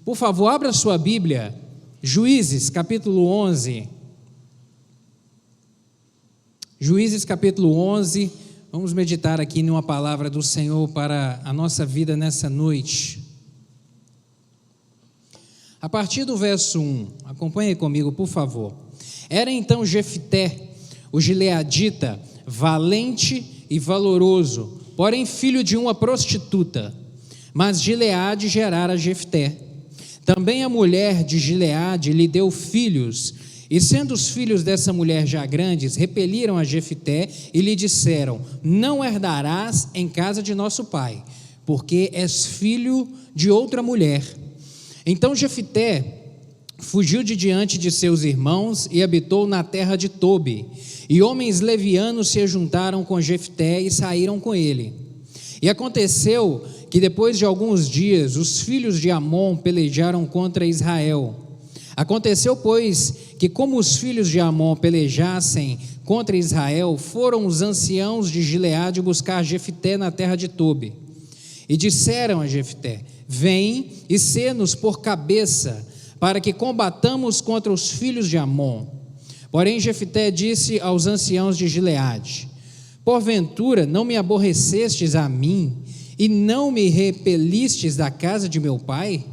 Por favor, abra sua Bíblia, Juízes, capítulo 11. Juízes, capítulo 11. Vamos meditar aqui numa palavra do Senhor para a nossa vida nessa noite. A partir do verso 1, acompanhe comigo, por favor. Era então Jefté, o gileadita, valente e valoroso, porém filho de uma prostituta. Mas Gileade gerara Jefté. Também a mulher de Gileade lhe deu filhos, e sendo os filhos dessa mulher já grandes, repeliram a Jefté e lhe disseram: não herdarás em casa de nosso pai, porque és filho de outra mulher. Então Jefté fugiu de diante de seus irmãos e habitou na terra de Tobi. E homens levianos se juntaram com Jefté e saíram com ele. E aconteceu que depois de alguns dias os filhos de Amon pelejaram contra Israel. Aconteceu, pois, que como os filhos de Amon pelejassem contra Israel, foram os anciãos de Gileade buscar Jefté na terra de Tobi. E disseram a Jefté: vem e sê-nos por cabeça, para que combatamos contra os filhos de Amon. Porém Jefté disse aos anciãos de Gileade: porventura não me aborrecestes a mim, e não me repelistes da casa de meu pai?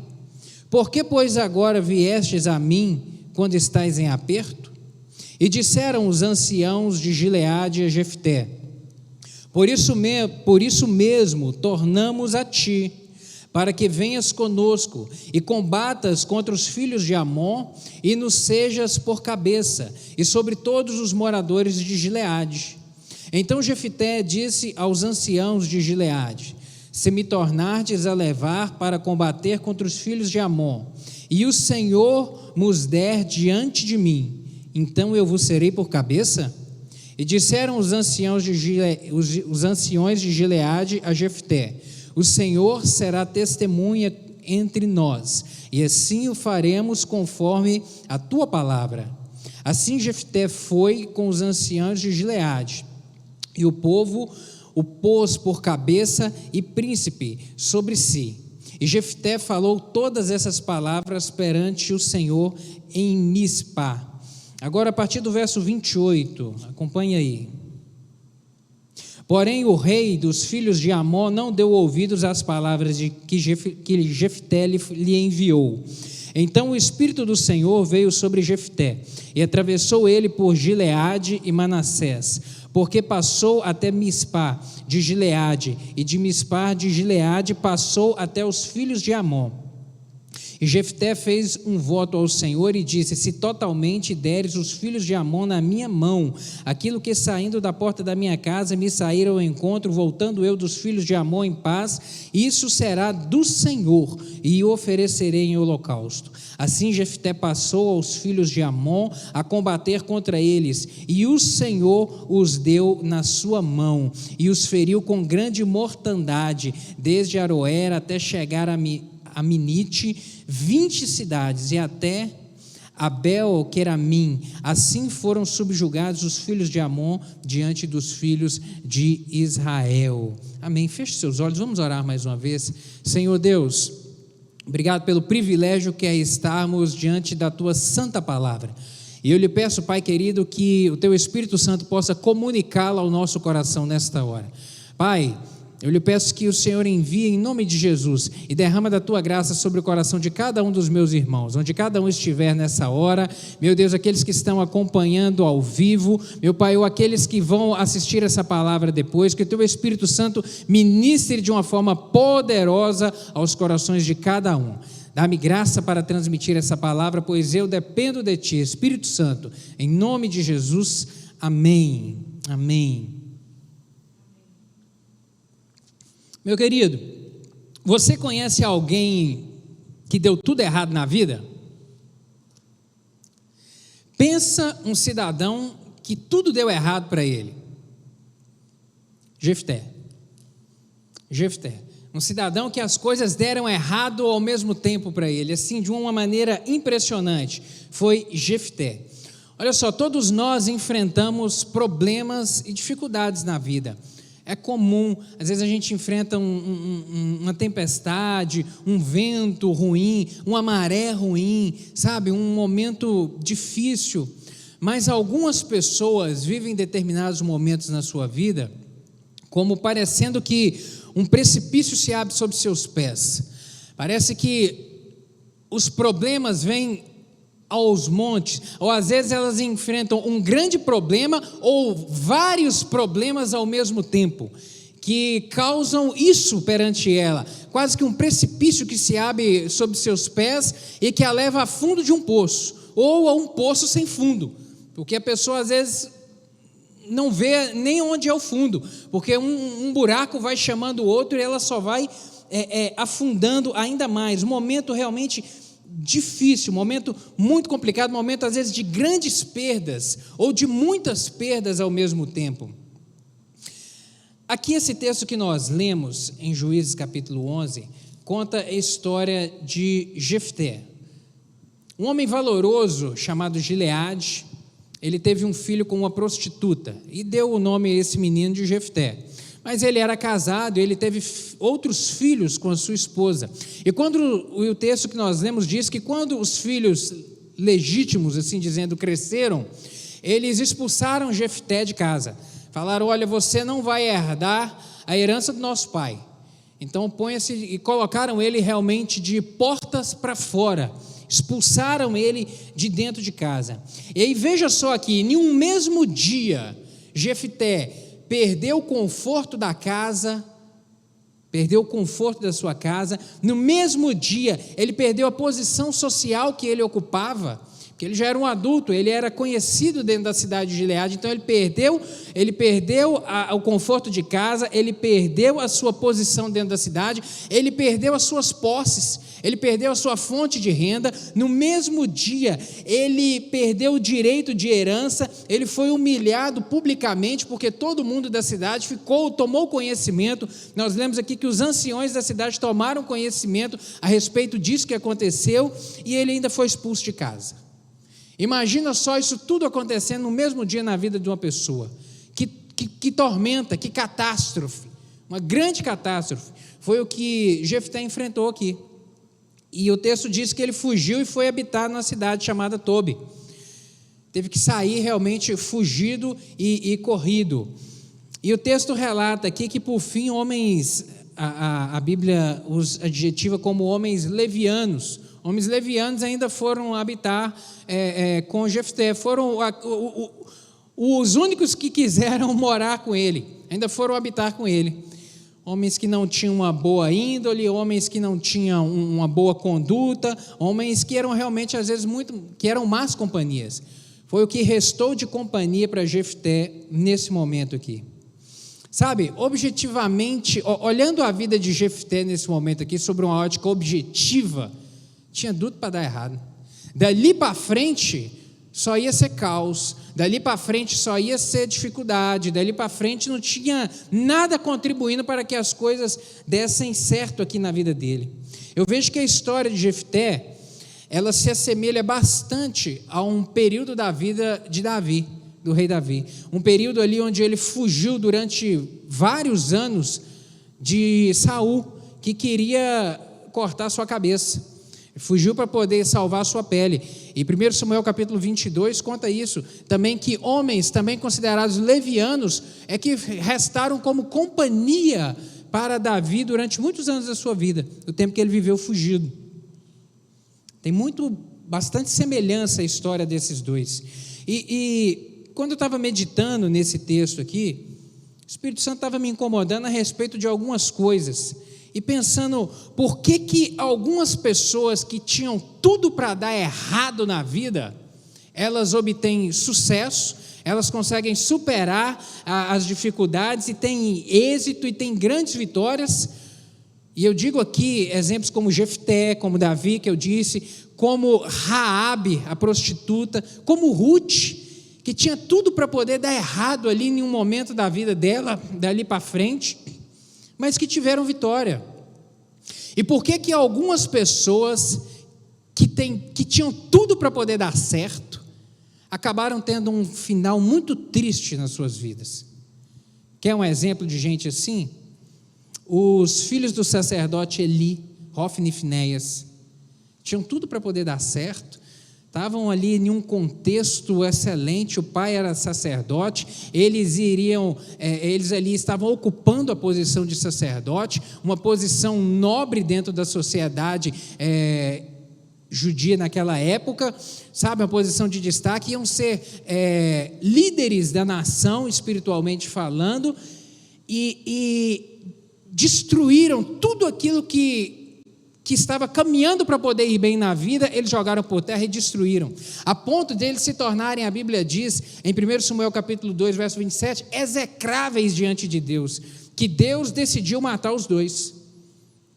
Por que, pois, agora viestes a mim, quando estais em aperto? E disseram os anciãos de Gileade a Jefté: por isso mesmo tornamos a ti, para que venhas conosco e combatas contra os filhos de Amon, e nos sejas por cabeça, e sobre todos os moradores de Gileade. Então Jefté disse aos anciãos de Gileade: se me tornardes a levar para combater contra os filhos de Amon, e o Senhor nos der diante de mim, então eu vos serei por cabeça? E disseram os anciões de Gileade a Jefté: o Senhor será testemunha entre nós, e assim o faremos conforme a tua palavra. Assim Jefté foi com os anciãos de Gileade, e o povo o pôs por cabeça e príncipe sobre si. E Jefté falou todas essas palavras perante o Senhor em Mispa. Agora a partir do verso 28, acompanha aí. Porém o rei dos filhos de Amon não deu ouvidos às palavras que Jefté lhe enviou. Então o Espírito do Senhor veio sobre Jefté, e atravessou ele por Gileade e Manassés, porque passou até Mispa de Gileade, e de Mispa de Gileade passou até os filhos de Amon. E Jefté fez um voto ao Senhor e disse: se totalmente deres os filhos de Amon na minha mão, aquilo que saindo da porta da minha casa me saíram ao encontro, voltando eu dos filhos de Amon em paz, isso será do Senhor, e o oferecerei em holocausto. Assim Jefté passou aos filhos de Amon a combater contra eles, e o Senhor os deu na sua mão, e os feriu com grande mortandade, desde Aroer até chegar a Minite, 20 cidades, e até Abel-Queramim. Assim foram subjugados os filhos de Amon diante dos filhos de Israel. Amém. Feche seus olhos, vamos orar mais uma vez. Senhor Deus, obrigado pelo privilégio que é estarmos diante da tua santa palavra. E eu lhe peço, Pai querido, que o teu Espírito Santo possa comunicá-la ao nosso coração nesta hora. Pai, eu lhe peço que o Senhor envie em nome de Jesus e derrama da tua graça sobre o coração de cada um dos meus irmãos, onde cada um estiver nessa hora, meu Deus, aqueles que estão acompanhando ao vivo, meu Pai, ou aqueles que vão assistir essa palavra depois, que o teu Espírito Santo ministre de uma forma poderosa aos corações de cada um. Dá-me graça para transmitir essa palavra, pois eu dependo de ti, Espírito Santo, em nome de Jesus, amém, amém. Meu querido, você conhece alguém que deu tudo errado na vida? Pensa um cidadão que tudo deu errado para ele. Jefté. Um cidadão que as coisas deram errado ao mesmo tempo para ele, assim, de uma maneira impressionante, foi Jefté. Olha só, todos nós enfrentamos problemas e dificuldades na vida. É comum, às vezes a gente enfrenta uma tempestade, um vento ruim, uma maré ruim, sabe, um momento difícil, mas algumas pessoas vivem determinados momentos na sua vida como parecendo que um precipício se abre sob seus pés. Parece que os problemas vêm aos montes, ou às vezes elas enfrentam um grande problema ou vários problemas ao mesmo tempo, que causam isso perante ela, quase que um precipício que se abre sob seus pés e que a leva a fundo de um poço, ou a um poço sem fundo, porque a pessoa às vezes não vê nem onde é o fundo, porque um buraco vai chamando o outro e ela só vai afundando ainda mais. Um momento realmente difícil, um momento muito complicado, um momento às vezes de grandes perdas ou de muitas perdas ao mesmo tempo. Aqui esse texto que nós lemos em Juízes capítulo 11 conta a história de Jefté, um homem valoroso chamado Gileade. Ele teve um filho com uma prostituta e deu o nome a esse menino de Jefté. Mas ele era casado e ele teve outros filhos com a sua esposa. E quando o texto que nós lemos diz que quando os filhos legítimos, assim dizendo, cresceram, eles expulsaram Jefté de casa. Falaram: olha, você não vai herdar a herança do nosso pai. Então ponha-se, e colocaram ele realmente de portas para fora. Expulsaram ele de dentro de casa. E aí veja só aqui, em um mesmo dia, Jefté perdeu o conforto da casa, perdeu o conforto da sua casa. No mesmo dia, ele perdeu a posição social que ele ocupava, porque ele já era um adulto, ele era conhecido dentro da cidade de Gileade, então ele perdeu o conforto de casa, ele perdeu a sua posição dentro da cidade, ele perdeu as suas posses, ele perdeu a sua fonte de renda. No mesmo dia, ele perdeu o direito de herança, ele foi humilhado publicamente, porque todo mundo da cidade tomou conhecimento. Nós lemos aqui que os anciões da cidade tomaram conhecimento a respeito disso que aconteceu, e ele ainda foi expulso de casa. Imagina só isso tudo acontecendo no mesmo dia na vida de uma pessoa. Que tormenta, que catástrofe, uma grande catástrofe. Foi o que Jefté enfrentou aqui. E o texto diz que ele fugiu e foi habitar numa cidade chamada Tobi. Teve que sair realmente fugido e corrido. E o texto relata aqui que por fim homens, a Bíblia os adjetiva como homens levianos. Homens levianos ainda foram habitar com Jefté, foram os únicos que quiseram morar com ele, ainda foram habitar com ele. Homens que não tinham uma boa índole, homens que não tinham uma boa conduta, homens que eram realmente, às vezes, que eram más companhias. Foi o que restou de companhia para Jefté nesse momento aqui. Sabe, objetivamente, olhando a vida de Jefté nesse momento aqui, sobre uma ótica objetiva, tinha tudo para dar errado. Dali para frente só ia ser caos, dali para frente só ia ser dificuldade, dali para frente não tinha nada contribuindo para que as coisas dessem certo aqui na vida dele. Eu vejo que a história de Jefté, ela se assemelha bastante a um período da vida de Davi, do rei Davi, um período ali onde ele fugiu durante vários anos de Saul, que queria cortar sua cabeça. Fugiu para poder salvar a sua pele. E 1 Samuel capítulo 22 conta isso, também que homens também considerados levianos é que restaram como companhia para Davi durante muitos anos da sua vida, o tempo que ele viveu fugido. Tem bastante semelhança a história desses dois. E quando eu estava meditando nesse texto aqui, o Espírito Santo estava me incomodando a respeito de algumas coisas, e pensando por que algumas pessoas que tinham tudo para dar errado na vida, elas obtêm sucesso, elas conseguem superar as dificuldades e têm êxito e têm grandes vitórias. E eu digo aqui exemplos como Jefté, como Davi, que eu disse, como Raabe, a prostituta, como Ruth, que tinha tudo para poder dar errado ali em um momento da vida dela, dali para frente, mas que tiveram vitória. E por que algumas pessoas que tinham tudo para poder dar certo, acabaram tendo um final muito triste nas suas vidas? Quer um exemplo de gente assim? Os filhos do sacerdote Eli, Hofni e Finéias, tinham tudo para poder dar certo, estavam ali em um contexto excelente, o pai era sacerdote, eles ali estavam ocupando a posição de sacerdote, uma posição nobre dentro da sociedade judia naquela época, sabe, uma posição de destaque, iam ser líderes da nação, espiritualmente falando, e destruíram tudo aquilo que estava caminhando para poder ir bem na vida, eles jogaram por terra e destruíram, a ponto de eles se tornarem, a Bíblia diz, em 1 Samuel capítulo 2, verso 27, execráveis diante de Deus, que Deus decidiu matar os dois,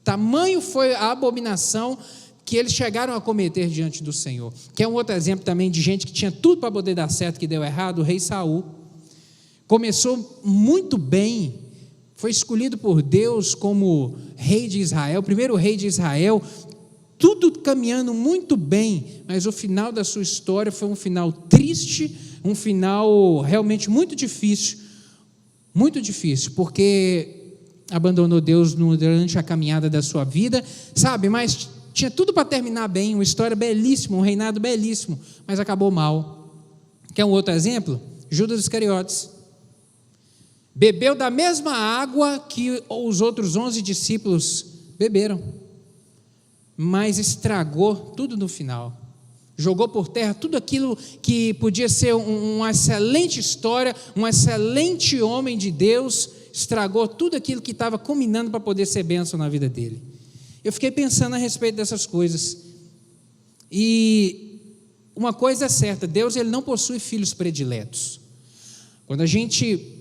tamanho foi a abominação que eles chegaram a cometer diante do Senhor. Que é um outro exemplo também de gente que tinha tudo para poder dar certo, que deu errado. O rei Saul começou muito bem, foi escolhido por Deus como rei de Israel, o primeiro rei de Israel, tudo caminhando muito bem, mas o final da sua história foi um final triste, um final realmente muito difícil, porque abandonou Deus durante a caminhada da sua vida, sabe, mas tinha tudo para terminar bem, uma história belíssima, um reinado belíssimo, mas acabou mal. Quer um outro exemplo? Judas Iscariotes. Bebeu da mesma água que os outros 11 discípulos beberam, mas estragou tudo no final. Jogou por terra tudo aquilo que podia ser uma excelente história, um excelente homem de Deus, estragou tudo aquilo que estava combinando para poder ser bênção na vida dele. Eu fiquei pensando a respeito dessas coisas, e uma coisa é certa, Deus ele não possui filhos prediletos. Quando a gente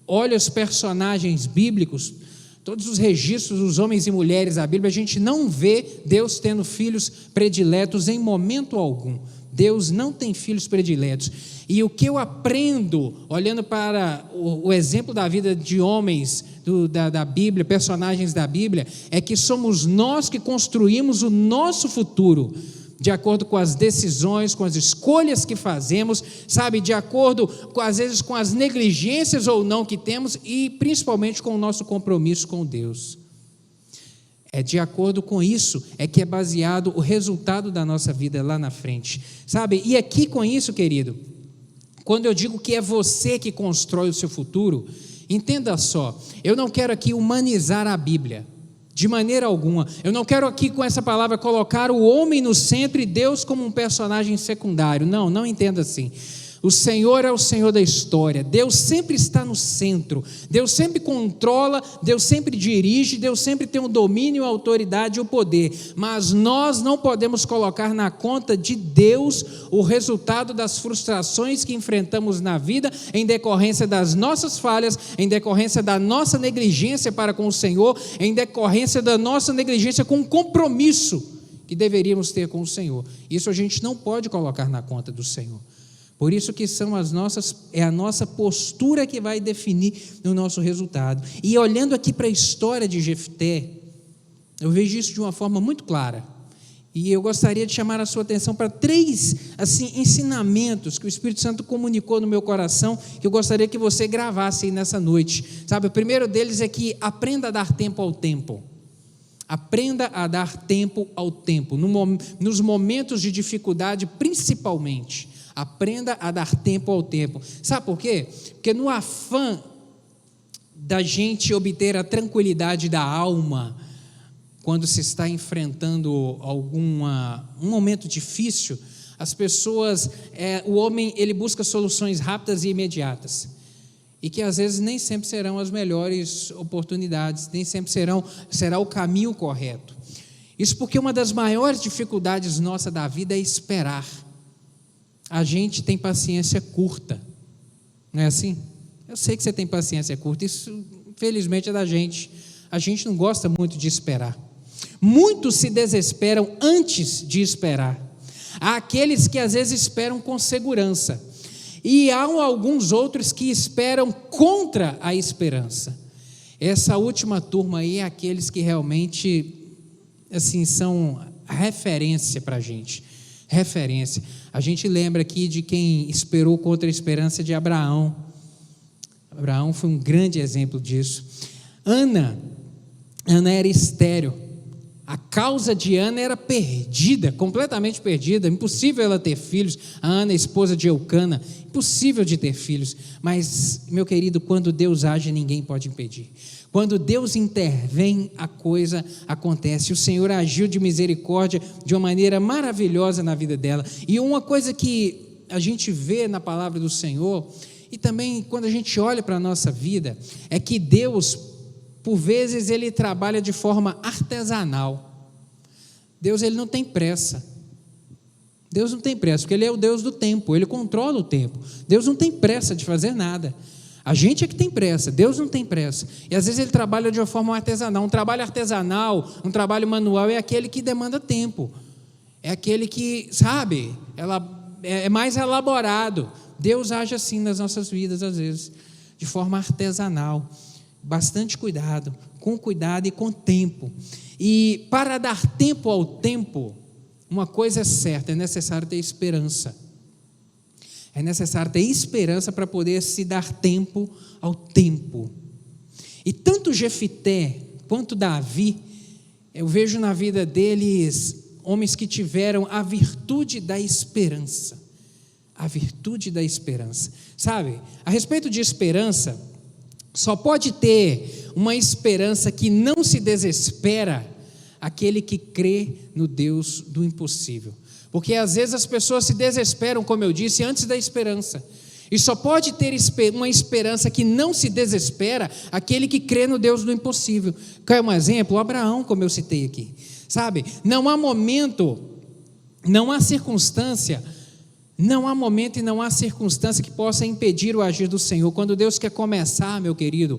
olha os personagens bíblicos, todos os registros dos homens e mulheres da Bíblia, a gente não vê Deus tendo filhos prediletos em momento algum. Deus não tem filhos prediletos. E o que eu aprendo, olhando para o exemplo da vida de homens da Bíblia, personagens da Bíblia, é que somos nós que construímos o nosso futuro, de acordo com as decisões, com as escolhas que fazemos, sabe, de acordo, às vezes, com as negligências ou não que temos, e principalmente com o nosso compromisso com Deus. É de acordo com isso, é que é baseado o resultado da nossa vida lá na frente, sabe, e aqui com isso, querido, quando eu digo que é você que constrói o seu futuro, entenda só, eu não quero aqui humanizar a Bíblia, de maneira alguma. Eu não quero aqui com essa palavra colocar o homem no centro e Deus como um personagem secundário. Não entenda assim. O Senhor é o Senhor da história. Deus sempre está no centro. Deus sempre controla, Deus sempre dirige, Deus sempre tem o domínio, a autoridade e o poder. Mas nós não podemos colocar na conta de Deus o resultado das frustrações que enfrentamos na vida em decorrência das nossas falhas, em decorrência da nossa negligência para com o Senhor, em decorrência da nossa negligência com o compromisso que deveríamos ter com o Senhor. Isso a gente não pode colocar na conta do Senhor. Por isso que é a nossa postura que vai definir o nosso resultado. E olhando aqui para a história de Jefté, eu vejo isso de uma forma muito clara. E eu gostaria de chamar a sua atenção para 3 ensinamentos que o Espírito Santo comunicou no meu coração, que eu gostaria que você gravasse aí nessa noite. Sabe, o primeiro deles é que aprenda a dar tempo ao tempo. Aprenda a dar tempo ao tempo, nos momentos de dificuldade principalmente. Aprenda a dar tempo ao tempo. Sabe por quê? Porque no afã da gente obter a tranquilidade da alma, quando se está enfrentando um momento difícil, as pessoas, o homem, ele busca soluções rápidas e imediatas, e que às vezes nem sempre serão as melhores oportunidades, nem sempre será o caminho correto. Isso porque uma das maiores dificuldades nossa da vida é esperar. A gente tem paciência curta, não é assim? Eu sei que você tem paciência curta, isso infelizmente é da gente. A gente não gosta muito de esperar. Muitos se desesperam antes de esperar. Há aqueles que às vezes esperam com segurança, e há alguns outros que esperam contra a esperança. Essa última turma aí é aqueles que realmente são referência para a gente. Referência. A gente lembra aqui de quem esperou contra a esperança de Abraão. Abraão foi um grande exemplo disso. Ana era estéril. A causa de Ana era perdida, completamente perdida, impossível ela ter filhos. A Ana, esposa de Eucana, impossível de ter filhos. Mas, meu querido, quando Deus age, ninguém pode impedir. Quando Deus intervém, a coisa acontece. O Senhor agiu de misericórdia de uma maneira maravilhosa na vida dela. E uma coisa que a gente vê na palavra do Senhor, e também quando a gente olha para a nossa vida, é que Deus, por vezes, Ele trabalha de forma artesanal. Deus, Ele não tem pressa. Deus não tem pressa, porque Ele é o Deus do tempo, Ele controla o tempo. Deus não tem pressa de fazer nada. A gente é que tem pressa, Deus não tem pressa. E às vezes Ele trabalha de uma forma artesanal. Um trabalho artesanal, um trabalho manual é aquele que demanda tempo. É aquele que, sabe, é mais elaborado. Deus age assim nas nossas vidas às vezes, de forma artesanal. Bastante cuidado, com cuidado e com tempo. E para dar tempo ao tempo, uma coisa é certa, é necessário ter esperança. É necessário ter esperança para poder se dar tempo ao tempo. E tanto Jefité quanto Davi, eu vejo na vida deles homens que tiveram a virtude da esperança. A virtude da esperança. Sabe, a respeito de esperança, só pode ter uma esperança que não se desespera aquele que crê no Deus do impossível. Porque às vezes as pessoas se desesperam, como eu disse, antes da esperança. E só pode ter uma esperança que não se desespera aquele que crê no Deus do impossível. Quer um exemplo? O Abraão, como eu citei aqui. Sabe, não há momento, não há circunstância que possa impedir o agir do Senhor. Quando Deus quer começar, meu querido,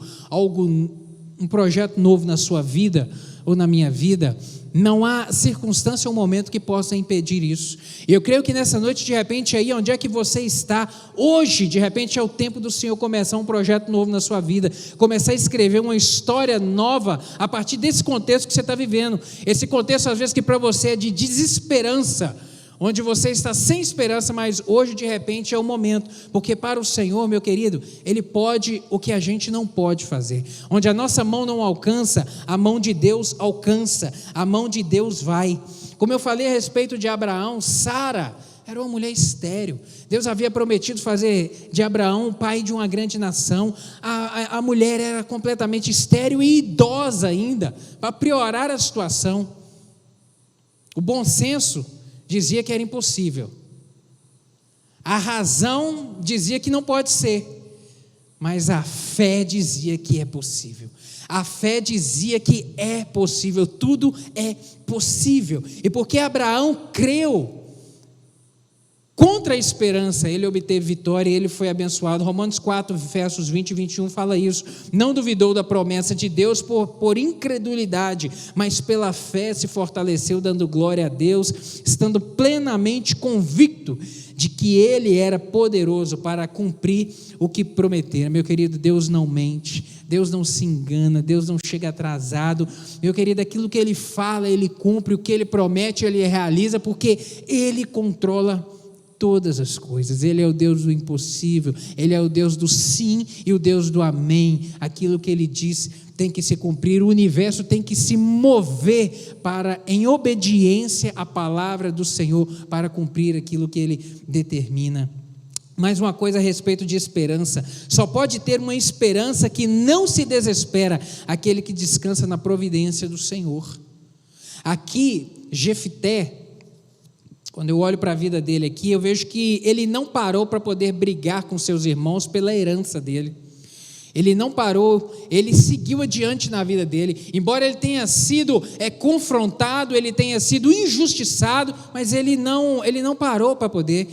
um projeto novo na sua vida ou na minha vida, não há circunstância ou momento que possa impedir isso. E eu creio que nessa noite, de repente, aí onde é que você está, hoje, de repente, é o tempo do Senhor começar um projeto novo na sua vida, começar a escrever uma história nova a partir desse contexto que você está vivendo. Esse contexto, às vezes, que para você é de desesperança, onde você está sem esperança, mas hoje de repente é o momento, porque para o Senhor, meu querido, Ele pode o que a gente não pode fazer. Onde a nossa mão não alcança, a mão de Deus alcança, a mão de Deus vai. Como eu falei a respeito de Abraão, Sara era uma mulher estéril. Deus havia prometido fazer de Abraão o pai de uma grande nação. A mulher era completamente estéril e idosa ainda, para piorar a situação. O bom senso dizia que era impossível. A razão dizia que não pode ser, mas a fé dizia que é possível. A fé dizia que é possível, tudo é possível. E porque Abraão creu, contra a esperança, ele obteve vitória e ele foi abençoado. Romanos 4, versos 20 e 21 fala isso. Não duvidou da promessa de Deus por incredulidade, mas pela fé se fortaleceu, dando glória a Deus, estando plenamente convicto de que Ele era poderoso para cumprir o que prometera. Meu querido, Deus não mente, Deus não se engana, Deus não chega atrasado. Meu querido, aquilo que Ele fala, Ele cumpre, o que Ele promete, Ele realiza, porque Ele controla todas as coisas. Ele é o Deus do impossível, Ele é o Deus do sim e o Deus do amém. Aquilo que Ele diz tem que se cumprir, o universo tem que se mover em obediência à palavra do Senhor, para cumprir aquilo que Ele determina. Mais uma coisa a respeito de esperança: só pode ter uma esperança que não se desespera aquele que descansa na providência do Senhor. Aqui, Jefité, quando eu olho para a vida dele aqui, eu vejo que ele não parou para poder brigar com seus irmãos pela herança dele. Ele não parou, ele seguiu adiante na vida dele. Embora ele tenha sido confrontado, ele tenha sido injustiçado, mas ele não parou para poder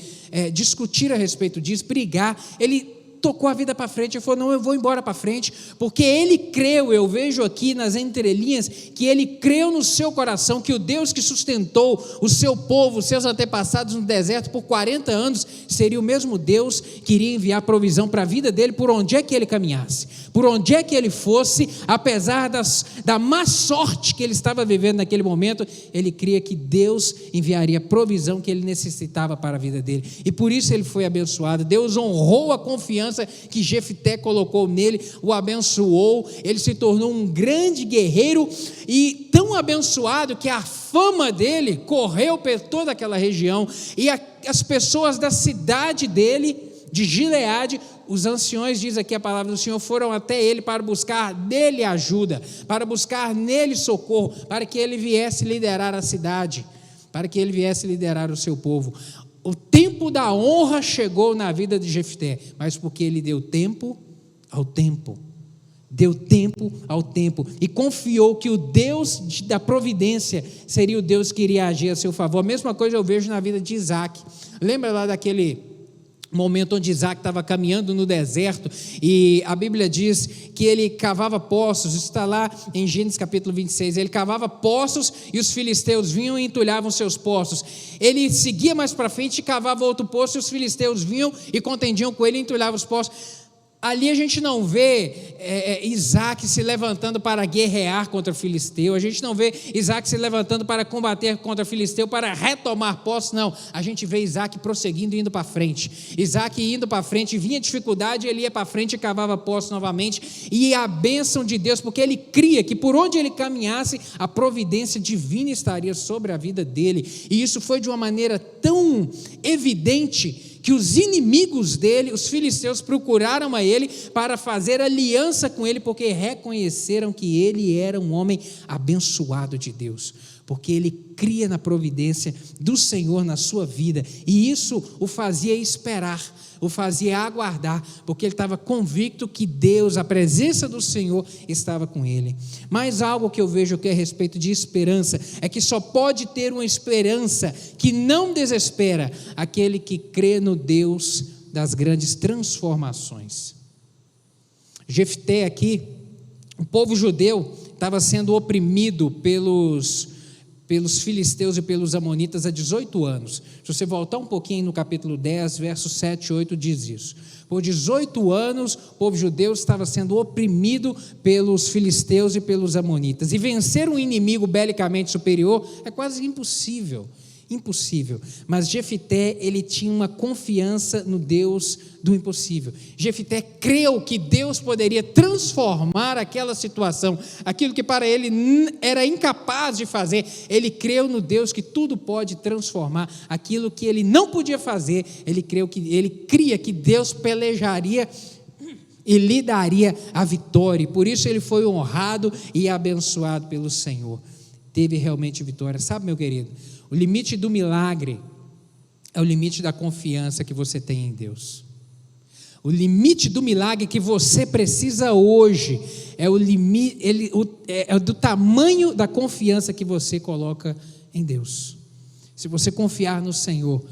discutir a respeito disso, brigar. Ele tocou a vida para frente, ele falou: não, eu vou embora para frente, porque ele creu. Eu vejo aqui nas entrelinhas que ele creu no seu coração que o Deus que sustentou o seu povo, os seus antepassados no deserto por 40 anos, seria o mesmo Deus que iria enviar provisão para a vida dele por onde é que ele caminhasse, por onde é que ele fosse. Apesar da má sorte que ele estava vivendo naquele momento, ele cria que Deus enviaria a provisão que ele necessitava para a vida dele, e por isso ele foi abençoado. Deus honrou a confiança confiança que Jefté colocou nele, o abençoou, ele se tornou um grande guerreiro, e tão abençoado que a fama dele correu por toda aquela região, e as pessoas da cidade dele, de Gileade, os anciões, diz aqui a palavra do Senhor, foram até ele para buscar nele ajuda, para buscar nele socorro, para que ele viesse liderar a cidade, para que ele viesse liderar o seu povo. O tempo da honra chegou na vida de Jefté, mas porque ele deu tempo ao tempo, e confiou que o Deus da providência seria o Deus que iria agir a seu favor. A mesma coisa eu vejo na vida de Isaac. Lembra lá daquele momento onde Isaac estava caminhando no deserto, e a Bíblia diz que ele cavava poços, isso está lá em Gênesis capítulo 26, ele cavava poços, e os filisteus vinham e entulhavam seus poços, ele seguia mais para frente e cavava outro poço, e os filisteus vinham e contendiam com ele e entulhavam os poços. Ali a gente não vê Isaac se levantando para guerrear contra o filisteu, a gente não vê Isaac se levantando para combater contra o filisteu, para retomar posse, não, a gente vê Isaac prosseguindo e indo para frente. Isaac indo para frente, vinha dificuldade, ele ia para frente e cavava posse novamente, e a bênção de Deus, porque ele cria que por onde ele caminhasse, a providência divina estaria sobre a vida dele, e isso foi de uma maneira tão evidente, que os inimigos dele, os filisteus, procuraram a ele para fazer aliança com ele, porque reconheceram que ele era um homem abençoado de Deus, porque ele cria na providência do Senhor na sua vida, e isso o fazia esperar, o fazia aguardar, porque ele estava convicto que Deus, a presença do Senhor estava com ele. Mas algo que eu vejo aqui a respeito de esperança, é que só pode ter uma esperança que não desespera aquele que crê no Deus das grandes transformações. Jefté aqui, o povo judeu estava sendo oprimido pelos filisteus e pelos amonitas há 18 anos. Se você voltar um pouquinho no capítulo 10, versos 7 e 8, diz isso. Por 18 anos, o povo judeu estava sendo oprimido pelos filisteus e pelos amonitas. E vencer um inimigo belicamente superior é quase impossível. Mas Jefté, ele tinha uma confiança no Deus do impossível. Jefté creu que Deus poderia transformar aquela situação, aquilo que para ele era incapaz de fazer. Ele creu no Deus que tudo pode transformar, aquilo que ele não podia fazer. Ele cria que Deus pelejaria e lhe daria a vitória, e por isso ele foi honrado e abençoado pelo Senhor. Teve realmente vitória. Sabe, meu querido, o limite do milagre é o limite da confiança que você tem em Deus. O limite do milagre que você precisa hoje é o limite, é do tamanho da confiança que você coloca em Deus. Se você confiar no Senhor,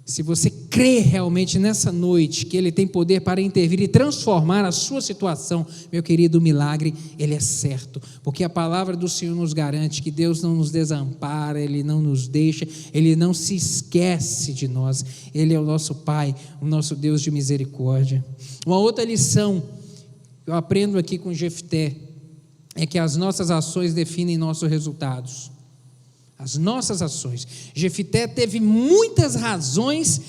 se você crê realmente nessa noite que Ele tem poder para intervir e transformar a sua situação, meu querido, o milagre, ele é certo, porque a palavra do Senhor nos garante que Deus não nos desampara, Ele não nos deixa, Ele não se esquece de nós, Ele é o nosso Pai, o nosso Deus de misericórdia. Uma outra lição que eu aprendo aqui com Jefté é que as nossas ações definem nossos resultados. As nossas ações. Jefté teve muitas razões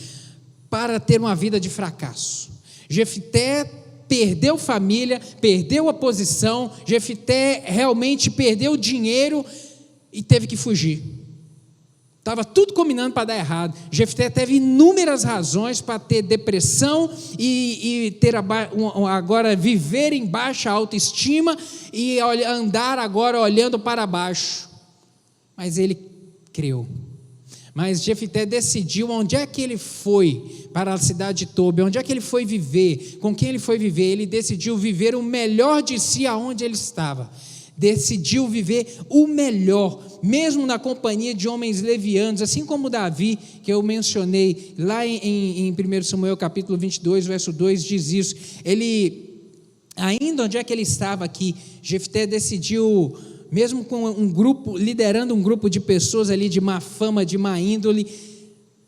para ter uma vida de fracasso. Jefté perdeu família, perdeu a posição, Jefté realmente perdeu dinheiro e teve que fugir. Estava tudo combinando para dar errado. Jefté teve inúmeras razões para ter depressão e ter agora viver em baixa autoestima e andar agora olhando para baixo. Mas ele creu. Mas Jefté decidiu onde é que ele foi para a cidade de Tobi, onde é que ele foi viver, com quem ele foi viver. Ele decidiu viver o melhor de si aonde ele estava. Decidiu viver o melhor, mesmo na companhia de homens levianos, assim como Davi, que eu mencionei lá em 1 Samuel capítulo 22, verso 2, diz isso. Ele, ainda onde é que ele estava aqui, Jefté decidiu, mesmo com um grupo, liderando um grupo de pessoas ali de má fama, de má índole,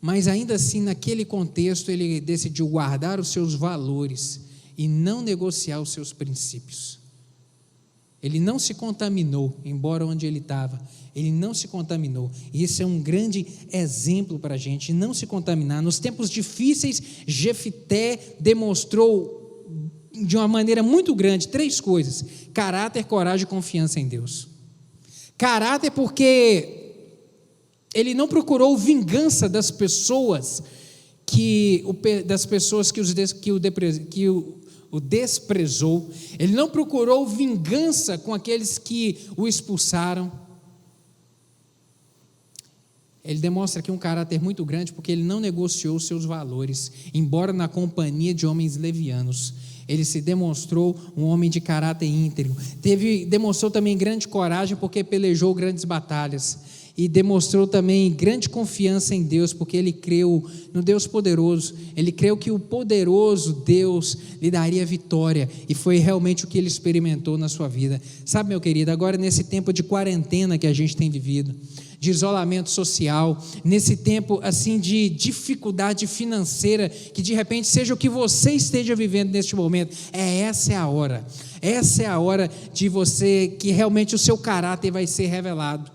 mas ainda assim, naquele contexto, ele decidiu guardar os seus valores e não negociar os seus princípios. Ele não se contaminou, embora onde ele estava, ele não se contaminou. E isso é um grande exemplo para a gente, não se contaminar. Nos tempos difíceis, Jefté demonstrou de uma maneira muito grande 3 coisas: caráter, coragem e confiança em Deus. Caráter porque ele não procurou vingança das pessoas que o desprezou. Ele não procurou vingança com aqueles que o expulsaram. Ele demonstra aqui um caráter muito grande porque ele não negociou seus valores, embora na companhia de homens levianos. Ele se demonstrou um homem de caráter íntegro. Demonstrou também grande coragem porque pelejou grandes batalhas. E demonstrou também grande confiança em Deus, porque ele creu no Deus poderoso. Ele creu que o poderoso Deus lhe daria vitória, e foi realmente o que ele experimentou na sua vida. Sabe, meu querido, agora nesse tempo de quarentena que a gente tem vivido, de isolamento social, nesse tempo assim de dificuldade financeira, que de repente seja o que você esteja vivendo neste momento, essa é a hora de você, que realmente o seu caráter vai ser revelado.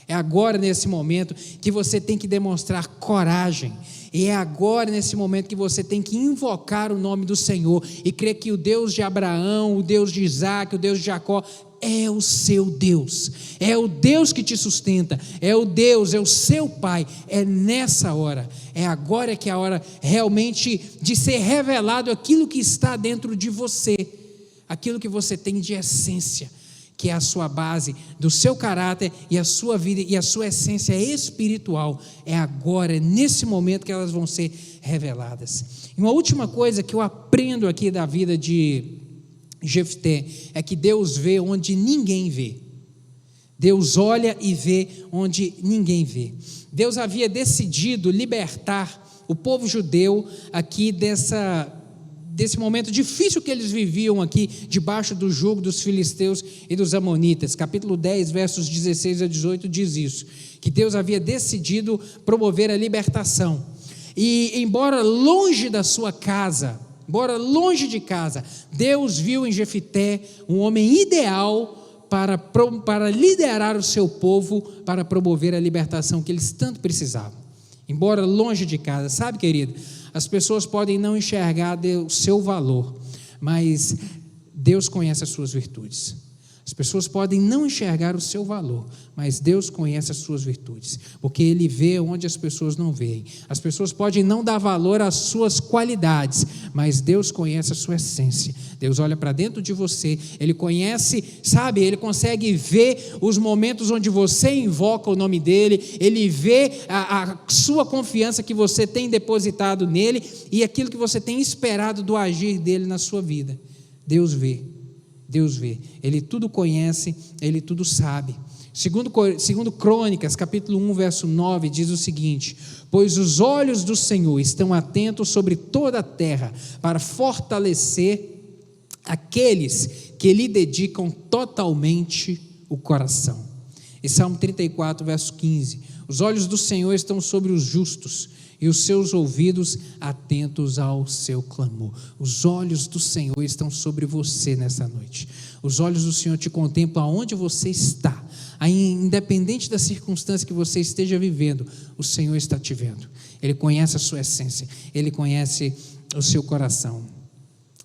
É agora nesse momento que você tem que demonstrar coragem, e é agora nesse momento que você tem que invocar o nome do Senhor, e crer que o Deus de Abraão, o Deus de Isaac, o Deus de Jacó, é o seu Deus, é o Deus que te sustenta, é o Deus, é o seu Pai. É nessa hora, é agora que é a hora realmente de ser revelado aquilo que está dentro de você, aquilo que você tem de essência, que é a sua base do seu caráter e a sua vida e a sua essência espiritual. É agora, é nesse momento que elas vão ser reveladas. E uma última coisa que eu aprendo aqui da vida de Jefté é que Deus vê onde ninguém vê. Deus olha e vê onde ninguém vê. Deus havia decidido libertar o povo judeu aqui desse momento difícil que eles viviam aqui, debaixo do jugo dos filisteus e dos amonitas. Capítulo 10, versos 16 a 18 diz isso, que Deus havia decidido promover a libertação. E embora longe da sua casa, embora longe de casa, Deus viu em Jefté um homem ideal para liderar o seu povo, para promover a libertação que eles tanto precisavam. Embora longe de casa, sabe, querido, as pessoas podem não enxergar o seu valor, mas Deus conhece as suas virtudes. As pessoas podem não enxergar o seu valor, mas Deus conhece as suas virtudes, porque Ele vê onde as pessoas não veem. As pessoas podem não dar valor às suas qualidades, mas Deus conhece a sua essência. Deus olha para dentro de você, Ele conhece, sabe, Ele consegue ver os momentos onde você invoca o nome dEle, Ele vê a sua confiança que você tem depositado nele e aquilo que você tem esperado do agir dEle na sua vida. Deus vê. Ele tudo conhece, Ele tudo sabe. Segundo Crônicas, capítulo 1, verso 9, diz o seguinte: pois os olhos do Senhor estão atentos sobre toda a terra, para fortalecer aqueles que lhe dedicam totalmente o coração. E Salmo 34, verso 15: os olhos do Senhor estão sobre os justos, e os seus ouvidos atentos ao seu clamor. Os olhos do Senhor estão sobre você nessa noite. Os olhos do Senhor te contemplam aonde você está. Aí, independente da circunstância que você esteja vivendo, o Senhor está te vendo. Ele conhece a sua essência, Ele conhece o seu coração.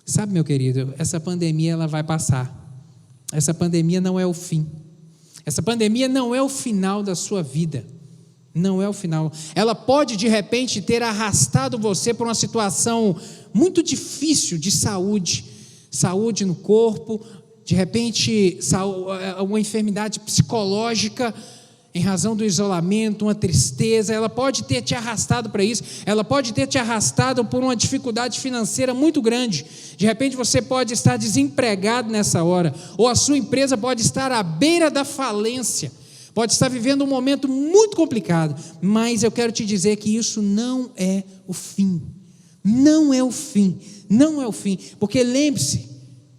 Sabe, meu querido, essa pandemia ela vai passar. Essa pandemia não é o fim. Essa pandemia não é o final da sua vida. Não é o final. Ela pode de repente ter arrastado você para uma situação muito difícil de saúde no corpo, de repente uma enfermidade psicológica em razão do isolamento, uma tristeza. Ela pode ter te arrastado para isso, ela pode ter te arrastado por uma dificuldade financeira muito grande. De repente você pode estar desempregado nessa hora, ou a sua empresa pode estar à beira da falência, pode estar vivendo um momento muito complicado, mas eu quero te dizer que isso não é o fim. Não é o fim, não é o fim, porque lembre-se,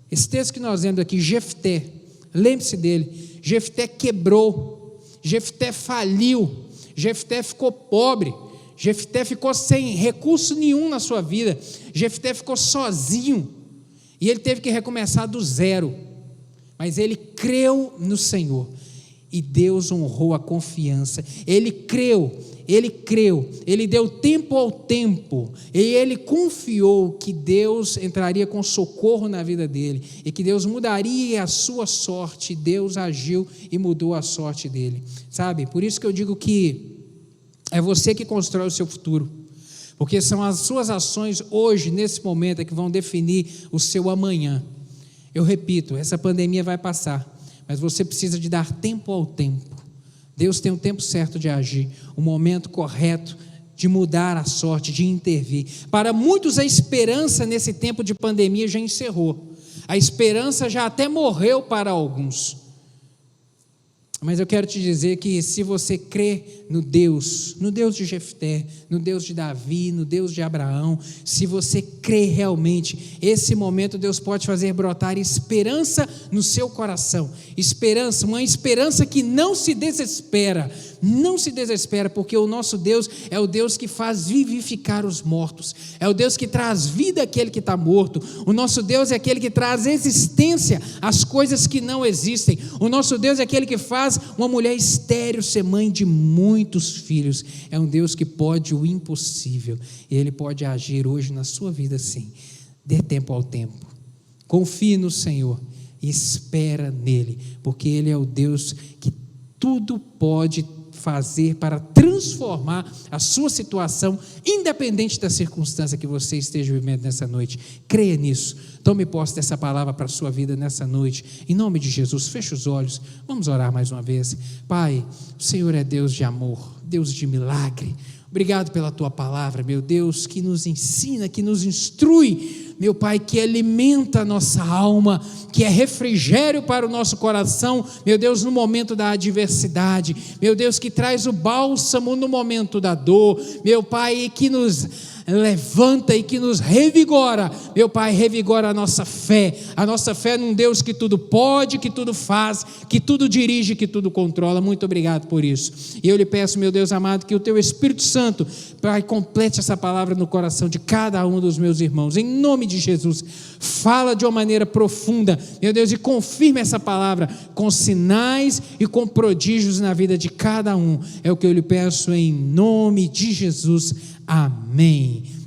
esse texto que nós lemos aqui, Jefté, lembre-se dele. Jefté quebrou, Jefté faliu, Jefté ficou pobre, Jefté ficou sem recurso nenhum na sua vida, Jefté ficou sozinho, e ele teve que recomeçar do zero. mas ele creu no Senhor, e Deus honrou a confiança. Ele creu, ele deu tempo ao tempo, e ele confiou que Deus entraria com socorro na vida dele, e que Deus mudaria a sua sorte. Deus agiu e mudou a sorte dele, sabe? Por isso que eu digo que é você que constrói o seu futuro, porque são as suas ações hoje, nesse momento, que vão definir o seu amanhã. Eu repito, essa pandemia vai passar, mas você precisa de dar tempo ao tempo. Deus tem o tempo certo de agir, o momento correto de mudar a sorte, de intervir. Para muitos, a esperança nesse tempo de pandemia já encerrou, a esperança já até morreu para alguns. Mas eu quero te dizer que se você crê no Deus de Jefté, no Deus de Davi, no Deus de Abraão, se você crê realmente, esse momento Deus pode fazer brotar esperança no seu coração, esperança, uma esperança que não se desespera, porque o nosso Deus é o Deus que faz vivificar os mortos, é o Deus que traz vida àquele que está morto. O nosso Deus é aquele que traz existência às coisas que não existem. O nosso Deus é aquele que faz uma mulher estéril ser mãe de muitos filhos. É um Deus que pode o impossível, e Ele pode agir hoje na sua vida sim. Dê tempo ao tempo, confie no Senhor e espera nele, porque Ele é o Deus que tudo pode fazer para transformar a sua situação, independente da circunstância que você esteja vivendo nessa noite. Creia nisso, tome posse dessa palavra para a sua vida nessa noite, em nome de Jesus. Feche os olhos, vamos orar mais uma vez. Pai, o Senhor é Deus de amor, Deus de milagre. Obrigado pela tua palavra, meu Deus, que nos ensina, que nos instrui, meu Pai, que alimenta a nossa alma, que é refrigério para o nosso coração, meu Deus, no momento da adversidade, meu Deus, que traz o bálsamo no momento da dor, meu Pai, e que nos levanta e que nos revigora, meu Pai, revigora a nossa fé num Deus que tudo pode, que tudo faz, que tudo dirige, que tudo controla. Muito obrigado por isso, e eu lhe peço, meu Deus amado, que o teu Espírito Santo, Pai, complete essa palavra no coração de cada um dos meus irmãos, em nome de Jesus. Fala de uma maneira profunda, meu Deus, e confirma essa palavra com sinais e com prodígios na vida de cada um. É o que eu lhe peço em nome de Jesus. Amém.